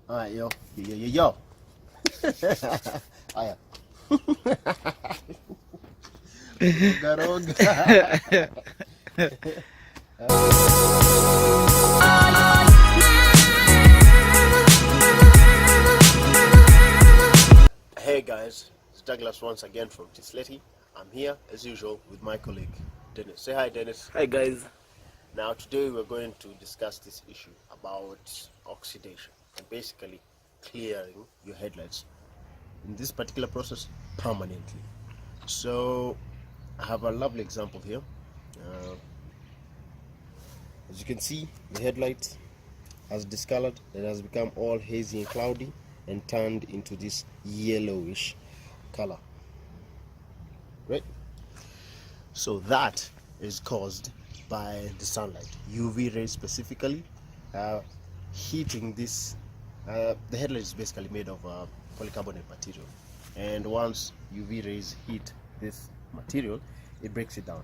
Alright, yo. Yo. Aya. Roga. Hey guys, it's Douglas once again from Tissletti. I'm here as usual with my colleague Dennis. Say hi, Dennis. Hi guys. Now today we're going to discuss this issue about oxidation and basically clearing your headlights in this particular process permanently. So I have a lovely example here. As you can see, the headlight has discolored. It has become all hazy and cloudy and turned into this yellowish color, right? So that is caused by the sunlight, UV rays specifically, heating this. The headlight is basically made of polycarbonate material, and once UV rays heat this material, it breaks it down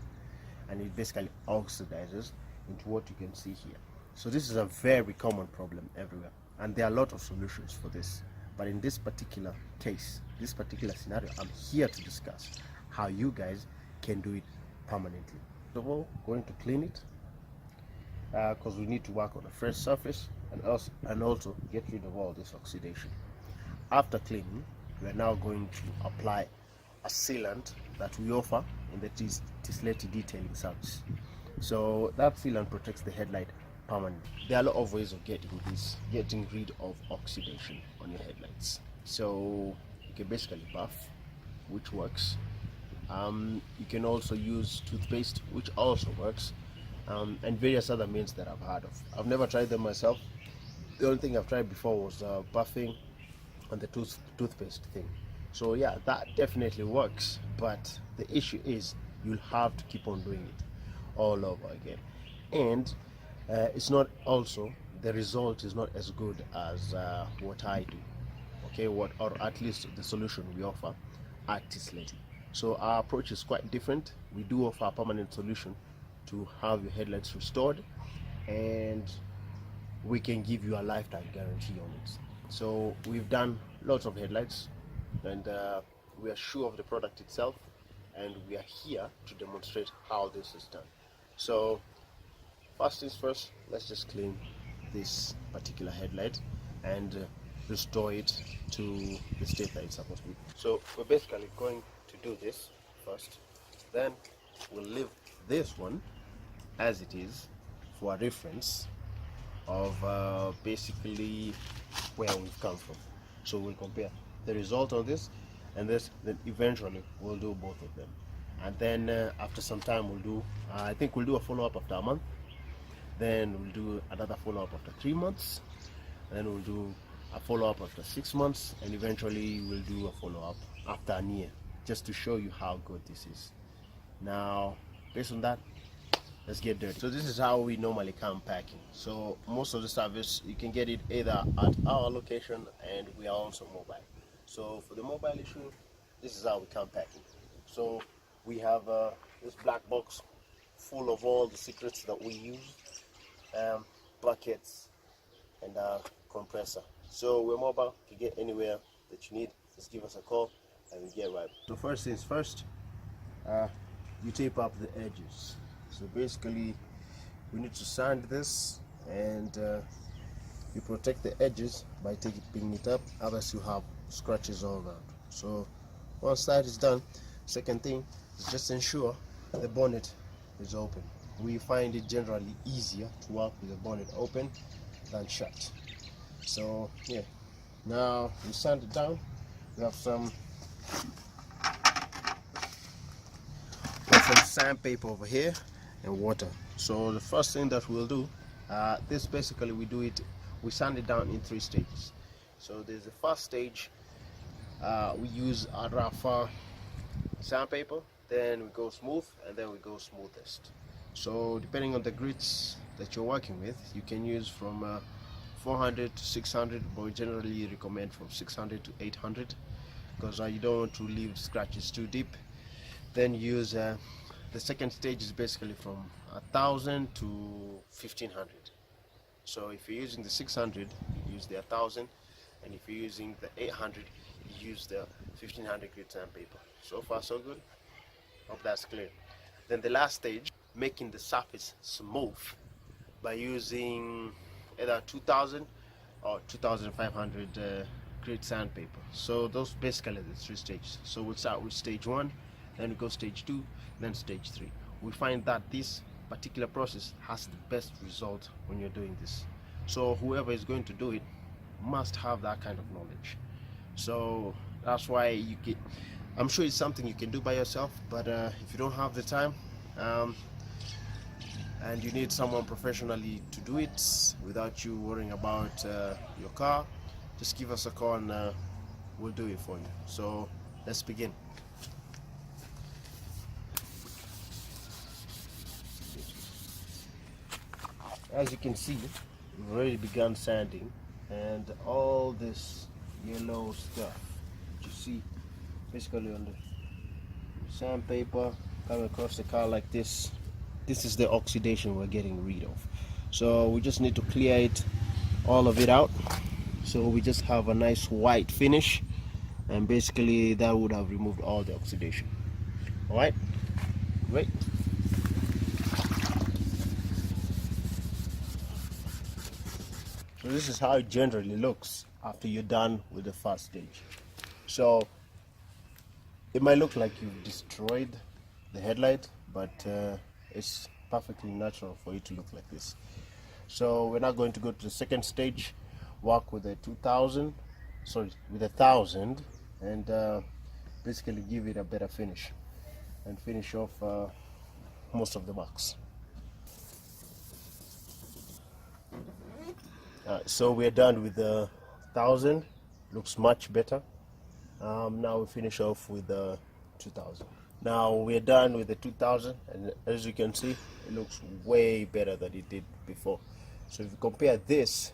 and it basically oxidizes into what you can see here. So this is a very common problem everywhere, and there are a lot of solutions for this. But in this particular case, this particular scenario, I'm here to discuss how you guys can do it permanently. First of all, going to clean it because we need to work on a fresh surface and also get rid of all this oxidation. After cleaning, we are now going to apply a sealant that we offer in the Tissletti detailing service. So that sealant protects the headlight permanently. There are a lot of ways of getting rid of oxidation on your headlights. So you can basically buff, which works. You can also use toothpaste, which also works, and various other means that I've heard of. I've never tried them myself. The only thing I've tried before was buffing and the toothpaste thing. So yeah, that definitely works, but the issue is you'll have to keep on doing it all over again, and it's not also, the result is not as good as what I do, okay, or at least the solution we offer at Tissletti. So our approach is quite different. We do offer a permanent solution to have your headlights restored, and we can give you a lifetime guarantee on it. So we've done lots of headlights, and we are sure of the product itself, and we are here to demonstrate how this is done. So first things first, let's just clean this particular headlight and restore it to the state that it's supposed to be. So we're basically going to do this first, then we'll leave this one as it is for a reference of basically where we've come from. So we'll compare the result on this and this, then eventually we'll do both of them, and then after some time we'll do I think we'll do a follow-up after a month, then we'll do another follow-up after 3 months, then we'll do a follow-up after 6 months, and eventually we'll do a follow-up after a year, just to show you how good this is. Now based on that, let's get dirty. So this is how we normally come packing. So most of the service you can get it either at our location, and we are also mobile. So for the mobile issue, this is how we come packing. So we have this black box full of all the secrets that we use, buckets and a compressor. So we're mobile, you can get anywhere that you need. Just give us a call and we get right. So first things first, you tape up the edges. So basically we need to sand this, and you protect the edges by picking it up, otherwise you have scratches all around. So once that is done, second thing is just ensure the bonnet is open. We find it generally easier to work with the bonnet open than shut. So yeah, now we sand it down. We have some sandpaper over here and water. So the first thing that we'll do, this basically we sand it down in 3 stages. So there's the first stage, we use a rougher sandpaper, then we go smooth, and then we go smoothest. So depending on the grits that you're working with, you can use from 400 to 600, but we generally recommend from 600 to 800 because you don't want to leave scratches too deep. Then use the second stage is basically from 1000 to 1500. So if you're using the 600, you use the 1000. and if you're using the 800, you use the 1500 grit sandpaper. So far so good. Hope that's clear. Then the last stage, making the surface smooth by using either 2000 or 2500 grit sandpaper. So those basically the three stages. So we'll start with stage 1, then we go stage 2, then stage 3. We find that this particular process has the best result when you're doing this. So whoever is going to do it must have that kind of knowledge. So that's why you get, I'm sure it's something you can do by yourself, but if you don't have the time and you need someone professionally to do it without you worrying about your car, just give us a call and we'll do it for you. So let's begin. As you can see, we've already begun sanding, and all this yellow stuff that you see basically on the sandpaper coming across the car like this is the oxidation we're getting rid of. So we just need to clear it, all of it out, so we just have a nice white finish, and basically that would have removed all the oxidation. All right, great. So this is how it generally looks after you're done with the first stage. So it might look like you've destroyed the headlight, but it's perfectly natural for it to look like this. So we're now going to go to the second stage, work with a 1000, and basically give it a better finish and finish off most of the marks. So we're done with the 1000, looks much better. Now we finish off with the 2000. Now we're done with the 2000, and as you can see, it looks way better than it did before. So if you compare this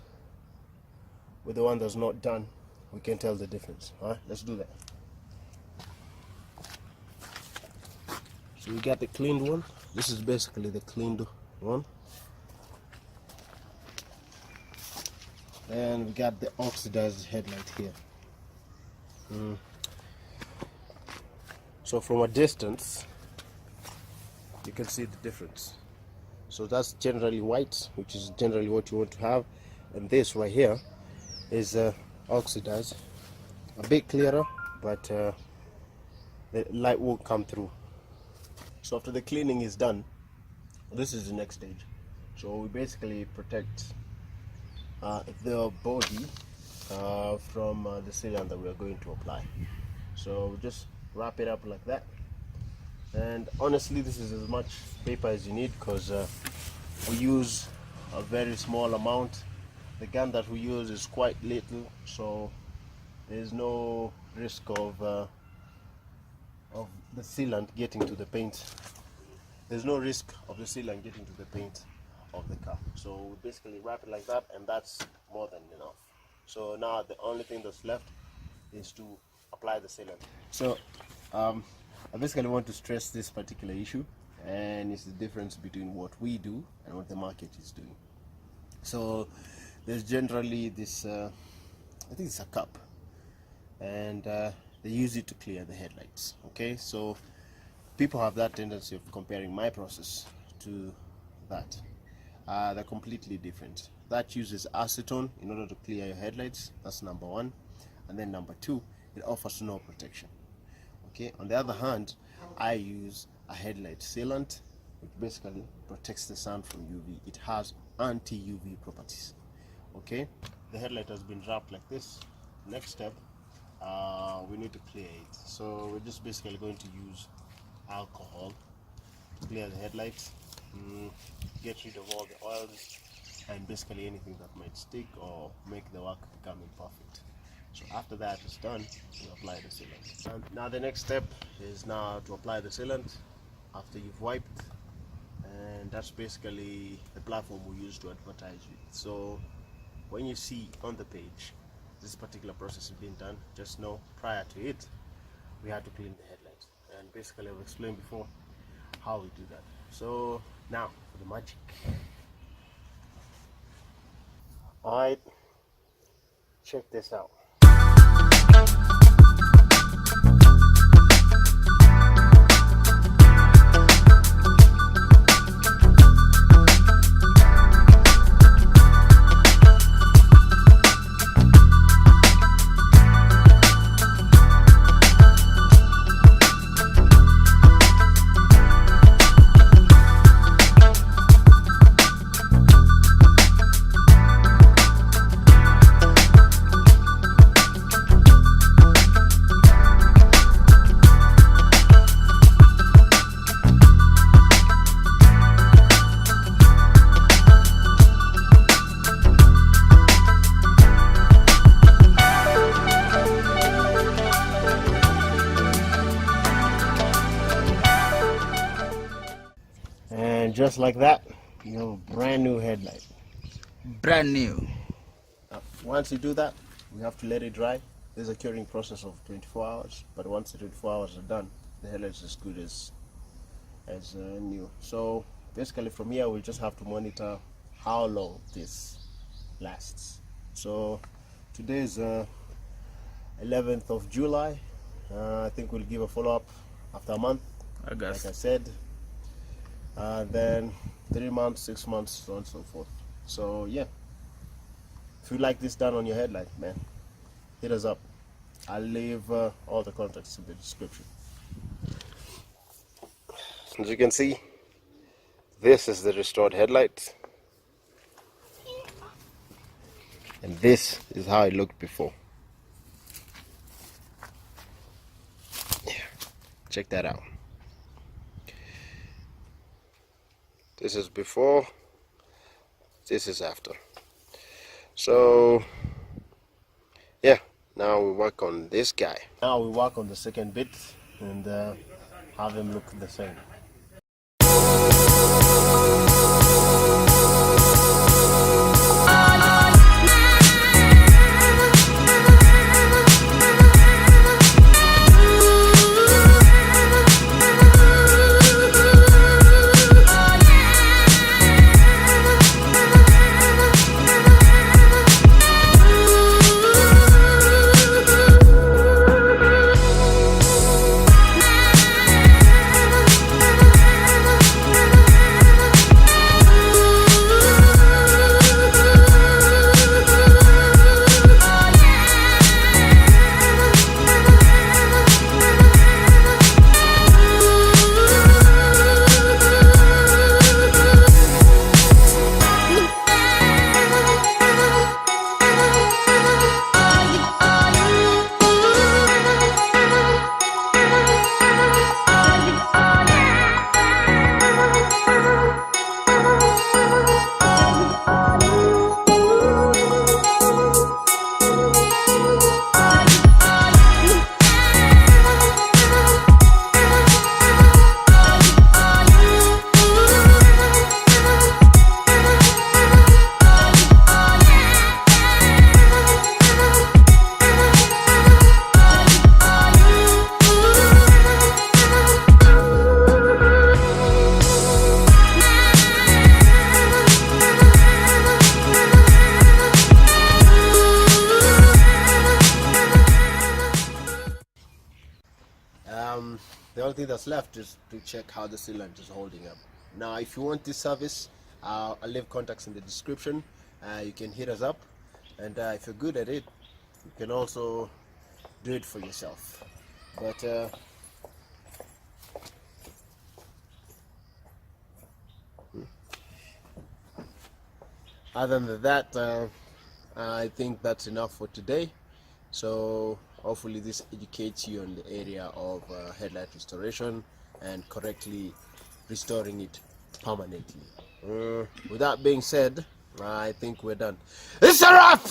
with the one that's not done, we can tell the difference. All right, let's do that. So we got the cleaned one. This is basically the cleaned one. And we got the oxidized headlight here. So from a distance, you can see the difference. So that's generally white, which is generally what you want to have, and this right here is oxidized, a bit clearer, but the light won't come through. So after the cleaning is done, this is the next stage. So we basically protect the body from the sealant that we are going to apply. So we just wrap it up like that, and honestly this is as much paper as you need, because we use a very small amount. The gun that we use is quite little, so there's no risk of the sealant getting to the paint. There's no risk of the sealant getting to the paint of the car. So we basically wrap it like that, and that's more than enough. So now the only thing that's left is to apply the sealant. So I basically want to stress this particular issue, and it's the difference between what we do and what the market is doing. So there's generally this I think it's a cup, and they use it to clear the headlights. Okay, so people have that tendency of comparing my process to that. They're completely different. That uses acetone in order to clear your headlights. That's number one. And then number two, it offers no protection. Okay, on the other hand, I use a headlight sealant, which basically protects the sun from UV. It has anti-UV properties. Okay, the headlight has been wrapped like this. Next step, we need to clear it. So we're just basically going to use alcohol to clear the headlights, get rid of all the oils and basically anything that might stick or make the work become imperfect. So after that is done, we apply the sealant. And now the next step is now to apply the sealant after you've wiped, and that's basically the platform we use to advertise with. So when you see on the page this particular process is being done, just know prior to it we had to clean the headlight, and basically I've explained before how we do that. So now for the magic. Alright, check this out. And just like that, you have a brand new headlight. Brand new. Once you do that, we have to let it dry. There's a curing process of 24 hours, but once the 24 hours are done, the headlight is as good as new. So basically from here, we'll just have to monitor how long this lasts. So today is 11th of July. I think we'll give a follow-up after a month, August. like I said. Then 3 months, 6 months, so on and so forth. So yeah, if you like this done on your headlight, man, hit us up. I'll leave all the contacts in the description. As you can see, this is the restored headlight, and this is how it looked before. Yeah, check that out. This is before, this is after. So yeah, now we work on this guy. Now we work on the second bit and have him look the same. The only thing that's left is to check how the cylinder is holding up. Now, if you want this service, I'll leave contacts in the description. You can hit us up, and if you're good at it, you can also do it for yourself. But other than that, I think that's enough for today. So hopefully this educates you on the area of headlight restoration and correctly restoring it permanently. With that being said, I think we're done. It's a wrap!